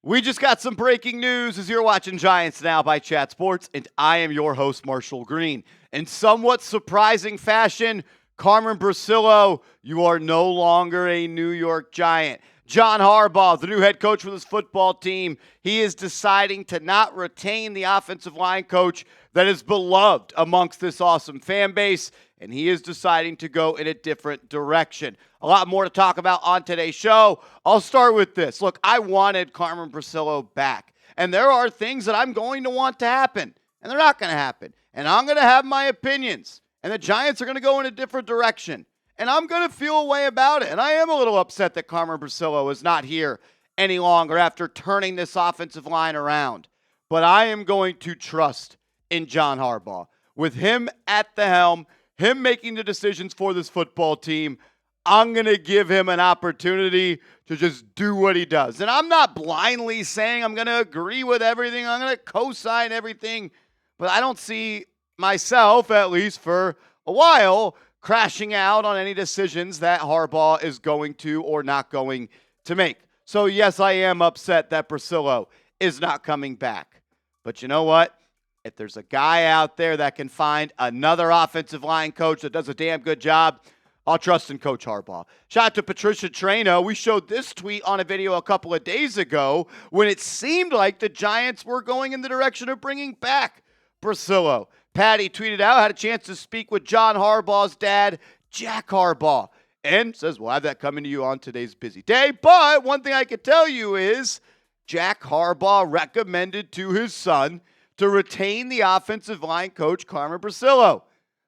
We just got some breaking news as you're watching Giants Now by Chat Sports, and I am your host, Marshall Green. In somewhat surprising fashion, Carmen Bricillo, you are no longer a New York Giant. John Harbaugh, the new head coach for this football team, he is deciding to not retain the offensive line coach that is beloved amongst this awesome fan base, and he is deciding to go in a different direction. A lot more to talk about on today's show. I'll start with this. Look, I wanted Carmen Bricillo back, and there are things that I'm going to want to happen, and they're not going to happen. And I'm going to have my opinions, and the Giants are going to go in a different direction. And I'm going to feel a way about it. And I am a little upset that Carmen Bricillo is not here any longer after turning this offensive line around. But I am going to trust in John Harbaugh. With him at the helm, him making the decisions for this football team, I'm going to give him an opportunity to just do what he does. And I'm not blindly saying I'm going to agree with everything. I'm going to co-sign everything. But I don't see myself, at least for a while, crashing out on any decisions that Harbaugh is going to or not going to make. So, yes, I am upset that Bricillo is not coming back. But you know what? If there's a guy out there that can find another offensive line coach that does a damn good job, I'll trust in Coach Harbaugh. Shout out to Patricia Trano. We showed this tweet on a video a couple of days ago when it seemed like the Giants were going in the direction of bringing back Bricillo. Patty tweeted out, had a chance to speak with John Harbaugh's dad, Jack Harbaugh, and says, we'll have that coming to you on today's busy day. But one thing I can tell you is Jack Harbaugh recommended to his son to retain the offensive line coach, Carmen Bricillo.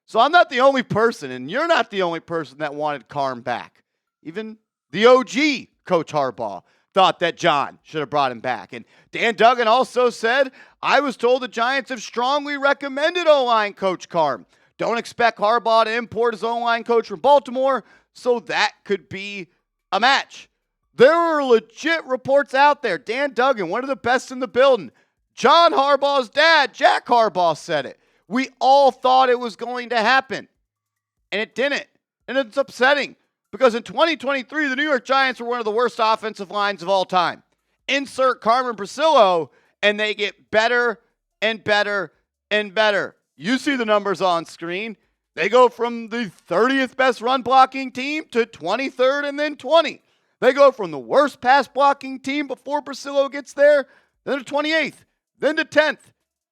So I'm not the only person, and you're not the only person that wanted Carm back. Even the OG, Coach Harbaugh, thought that John should have brought him back. And Dan Duggan also said, I was told the Giants have strongly recommended O-line coach Carm. Don't expect Harbaugh to import his O-line coach from Baltimore, so that could be a match. There are legit reports out there. Dan Duggan, one of the best in the building. John Harbaugh's dad, Jack Harbaugh, said it. We all thought it was going to happen, and it didn't. And it's upsetting because in 2023, the New York Giants were one of the worst offensive lines of all time. Insert Carmen Bricillo, and they get better and better and better. You see the numbers on screen. They go from the 30th best run blocking team to 23rd and then 20. They go from the worst pass blocking team before Bricillo gets there, then to 28th, then to 10th.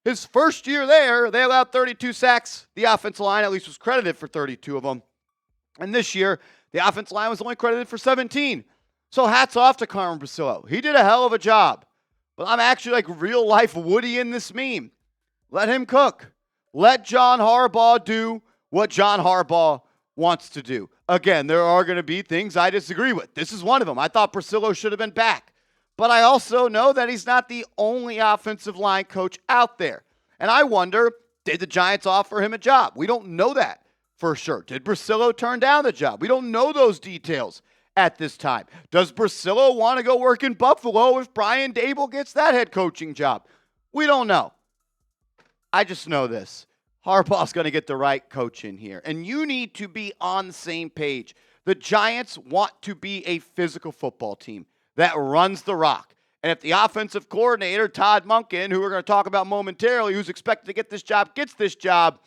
His first year there, they allowed 32 sacks. The offensive line at least was credited for 32 of them. And this year, the offensive line was only credited for 17. So hats off to Carmen Bricillo. He did a hell of a job. But I'm actually like real life Woody in this meme. Let him cook. Let John Harbaugh do what John Harbaugh wants to do. Again, there are going to be things I disagree with. This is one of them. I thought Bricillo should have been back. But I also know that he's not the only offensive line coach out there. And I wonder, did the Giants offer him a job? We don't know that for sure. Did Bricillo turn down the job? We don't know those details at this time. Does Bricillo want to go work in Buffalo if Brian Daboll gets that head coaching job? We don't know. I just know this. Harbaugh's going to get the right coach in here. And you need to be on the same page. The Giants want to be a physical football team that runs the rock. And if the offensive coordinator, Todd Monken, who we're going to talk about momentarily, who's expected to get this job, gets this job,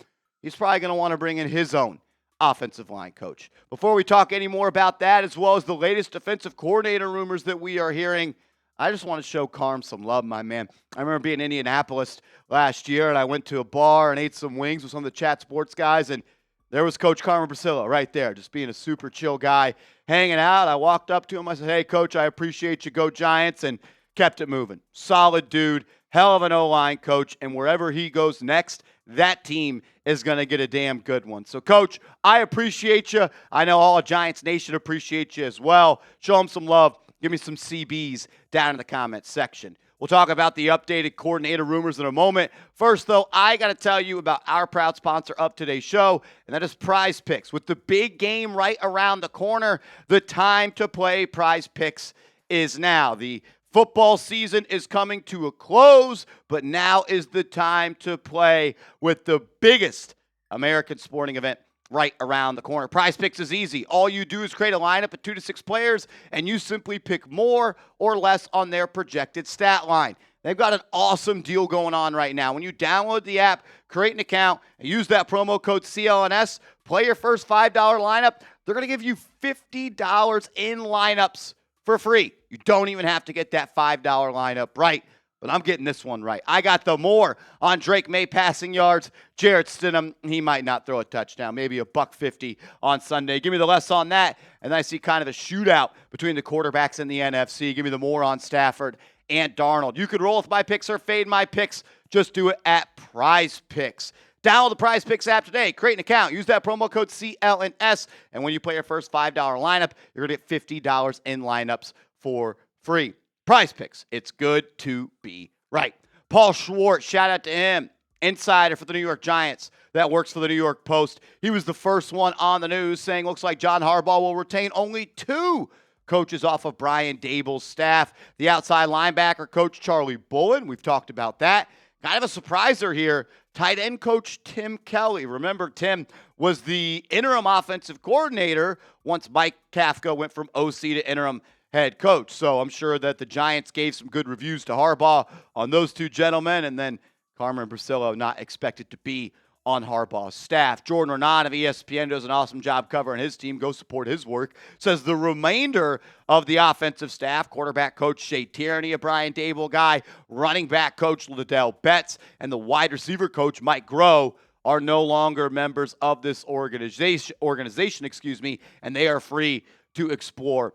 he's probably going to want to bring in his own offensive line coach. Before we talk any more about that, as well as the latest defensive coordinator rumors that we are hearing, I just want to show Carm some love, my man. I remember being in Indianapolis last year, and I went to a bar and ate some wings with some of the Chat Sports guys, and there was Coach Carmen Bricillo right there, just being a super chill guy, hanging out. I walked up to him. I said, hey, Coach, I appreciate you. Go Giants, and kept it moving. Solid dude, hell of an O-line coach, and wherever he goes next, that team is going to get a damn good one. So, Coach, I appreciate you. I know all of Giants Nation appreciates you as well. Show him some love. Give me some CBs down in the comments section. We'll talk about the updated coordinator rumors in a moment. First, though, I got to tell you about our proud sponsor of today's show, and that is PrizePicks. With the big game right around the corner, the time to play PrizePicks is now. The football season is coming to a close, but now is the time to play with the biggest American sporting event right around the corner. PrizePicks is easy. All you do is create a lineup of 2 to 6 players, and you simply pick more or less on their projected stat line. They've got an awesome deal going on right now. When you download the app, create an account, and use that promo code CLNS, play your first $5 lineup, they're going to give you $50 in lineups for free. You don't even have to get that $5 lineup right. But I'm getting this one right. I got the more on Drake May passing yards. Jarrett Stidham, he might not throw a touchdown. Maybe a $150 on Sunday. Give me the less on that. And then I see kind of a shootout between the quarterbacks in the NFC. Give me the more on Stafford and Darnold. You could roll with my picks or fade my picks. Just do it at PrizePicks. Download the PrizePicks app today. Create an account. Use that promo code CLNS. And when you play your first $5 lineup, you're going to get $50 in lineups for free. PrizePicks, it's good to be right. Paul Schwartz, shout out to him, insider for the New York Giants that works for the New York Post. He was the first one on the news saying looks like John Harbaugh will retain only 2 coaches off of Brian Daboll's staff. The outside linebacker coach, Charlie Bullen, we've talked about that. Kind of a surpriser here, tight end coach Tim Kelly. Remember, Tim was the interim offensive coordinator once Mike Kafka went from OC to interim head coach. So I'm sure that the Giants gave some good reviews to Harbaugh on those 2 gentlemen, and then Carmen Bricillo not expected to be on Harbaugh's staff. Jordan Renan of ESPN does an awesome job covering his team. Go support his work. Says the remainder of the offensive staff, quarterback coach Shea Tierney, a Brian Daboll guy, running back coach Liddell Betts, and the wide receiver coach Mike Groh are no longer members of this organization, and they are free to explore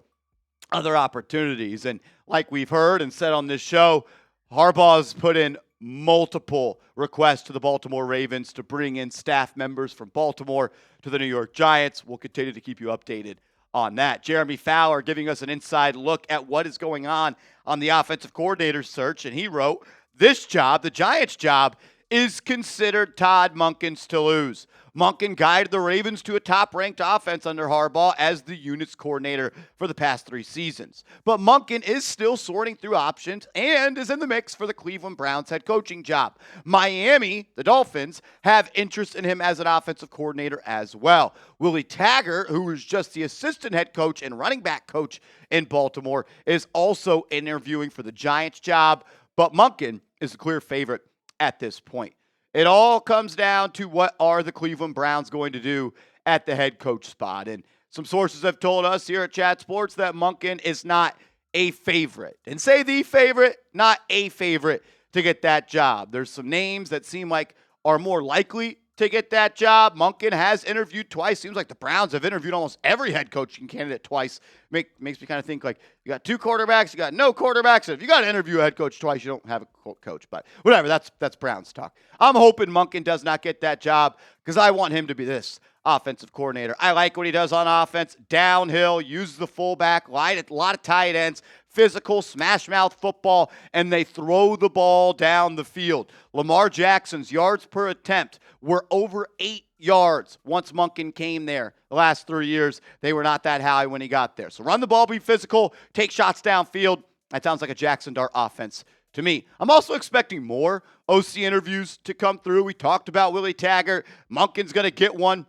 other opportunities. And like we've heard and said on this show, Harbaugh's put in multiple requests to the Baltimore Ravens to bring in staff members from Baltimore to the New York Giants. We'll continue to keep you updated on that. Jeremy Fowler giving us an inside look at what is going on the offensive coordinator search. And he wrote, this job, the Giants job, is considered Todd Monken's to lose. Monken guided the Ravens to a top-ranked offense under Harbaugh as the unit's coordinator for the past 3 seasons. But Monken is still sorting through options and is in the mix for the Cleveland Browns head coaching job. Miami, the Dolphins, have interest in him as an offensive coordinator as well. Willie Taggart, who is just the assistant head coach and running back coach in Baltimore, is also interviewing for the Giants job, but Monken is the clear favorite at this point. It all comes down to what are the Cleveland Browns going to do at the head coach spot. And some sources have told us here at Chat Sports that Monken is not a favorite. And say the favorite, not a favorite to get that job. There's some names that seem like are more likely to get that job. Monken has interviewed twice. Seems like the Browns have interviewed almost every head coaching candidate twice. Makes me kind of think like you got 2 quarterbacks, you got no quarterbacks. And if you got to interview a head coach twice, you don't have a coach. But whatever, that's Browns talk. I'm hoping Monken does not get that job because I want him to be this offensive coordinator. I like what he does on offense. Downhill, uses the fullback, a lot of tight ends, physical, smash-mouth football, and they throw the ball down the field. Lamar Jackson's yards per attempt were over 8 yards once Monken came there. The last 3 years, they were not that high when he got there. So run the ball, be physical, take shots downfield. That sounds like a Jackson Dart offense to me. I'm also expecting more OC interviews to come through. We talked about Willie Taggart. Monken's going to get one.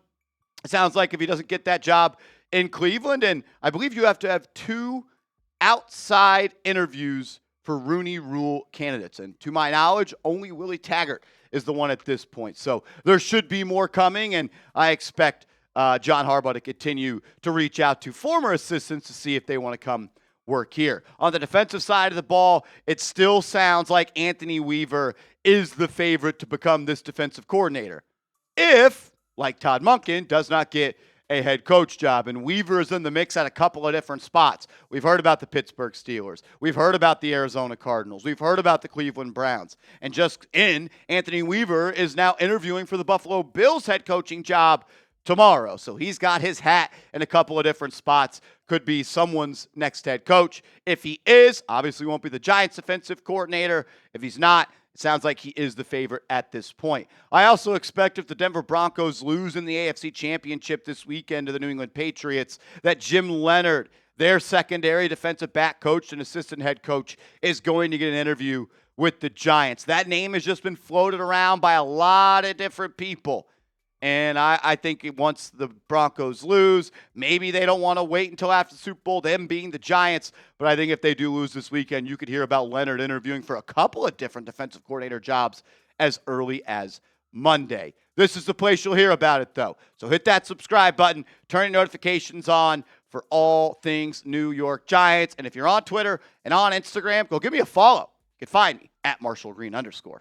It sounds like if he doesn't get that job in Cleveland, and I believe you have to have 2 outside interviews for Rooney Rule candidates. And to my knowledge, only Willie Taggart is the one at this point. So there should be more coming, and I expect John Harbaugh to continue to reach out to former assistants to see if they want to come work here. On the defensive side of the ball, it still sounds like Anthony Weaver is the favorite to become this defensive coordinator. If, like Todd Monken, does not get a head coach job. And Weaver is in the mix at a couple of different spots. We've heard about the Pittsburgh Steelers. We've heard about the Arizona Cardinals. We've heard about the Cleveland Browns. And just in, Anthony Weaver is now interviewing for the Buffalo Bills head coaching job tomorrow. So he's got his hat in a couple of different spots. Could be someone's next head coach. If he is, obviously won't be the Giants offensive coordinator. If he's not, it sounds like he is the favorite at this point. I also expect if the Denver Broncos lose in the AFC Championship this weekend to the New England Patriots, that Jim Leonard, their secondary defensive back coach and assistant head coach, is going to get an interview with the Giants. That name has just been floated around by a lot of different people. And I think once the Broncos lose, maybe they don't want to wait until after the Super Bowl, them being the Giants. But I think if they do lose this weekend, you could hear about Leonard interviewing for a couple of different defensive coordinator jobs as early as Monday. This is the place you'll hear about it, though. So hit that subscribe button, turn your notifications on for all things New York Giants. And if you're on Twitter and on Instagram, go give me a follow. You can find me at @MarshallGreen_.